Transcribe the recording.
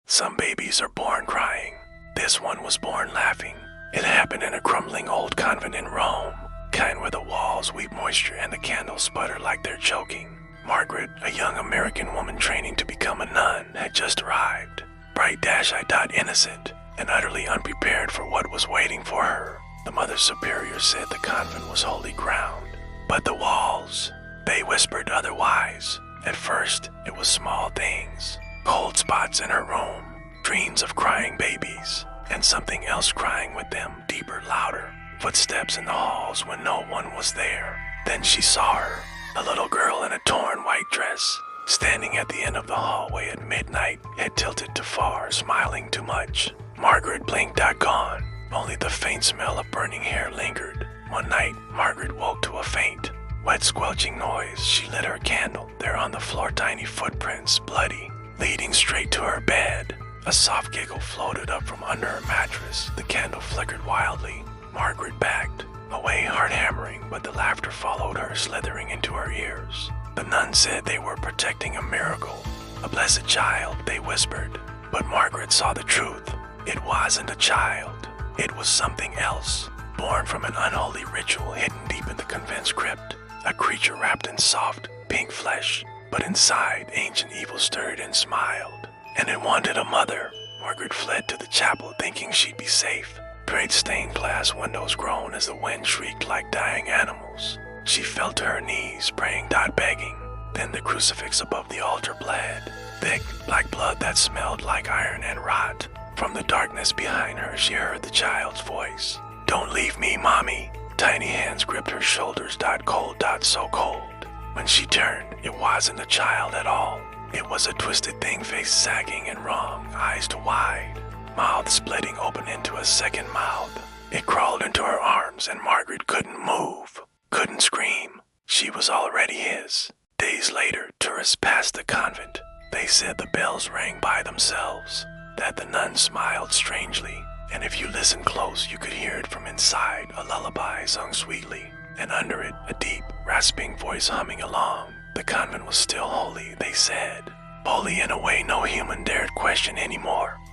Some babies are born crying. This one was born laughing. It happened in a crumbling old convent in Rome, kind where the walls weep moisture and the candles sputter like they're choking. Margaret, a young American woman training to become a nun, had just arrived. Bright-eyed, innocent, and utterly unprepared for what was waiting for her. The Mother Superior said the convent was holy ground. But the walls, they whispered otherwise. At first, it was small things. Cold spots in her room, dreams of crying babies, and something else crying with them, deeper, louder. Footsteps in the halls when no one was there. Then she saw her, a little girl in a torn white dress, standing at the end of the hallway at midnight, head tilted too far, smiling too much. Margaret blinked, gone. Only the faint smell of burning hair lingered. One night, Margaret woke to a faint, wet squelching noise. She lit her candle. There on the floor, tiny footprints, bloody, leading straight to her bed. A soft giggle floated up from under her mattress. The candle flickered wildly. Margaret backed away, heart hammering, but the laughter followed her, slithering into her ears. The nuns said they were protecting a miracle, a blessed child, they whispered. But Margaret saw the truth. It wasn't a child. It was something else, born from an unholy ritual hidden deep in the convent's crypt. A creature wrapped in soft, pink flesh, but inside, ancient evil stirred and smiled. And it wanted a mother. Margaret fled to the chapel, thinking she'd be safe. Great stained glass windows groaned as the wind shrieked like dying animals. She fell to her knees, praying, begging. Then the crucifix above the altar bled, thick, like blood that smelled like iron and rot. From the darkness behind her, she heard the child's voice. "Don't leave me, Mommy." Tiny hands gripped her shoulders, cold, so cold. When she turned, it wasn't a child at all. It was a twisted thing, face sagging and wrong, eyes too wide, mouth splitting open into a second mouth. It crawled into her arms, and Margaret couldn't move, couldn't scream. She was already his. Days later, tourists passed the convent. They said the bells rang by themselves, that the nuns smiled strangely, and if you listened close, you could hear it from inside, a lullaby sung sweetly, and under it, a deep, rasping voice humming along. The convent was still holy, they said. Holy in a way no human dared question anymore.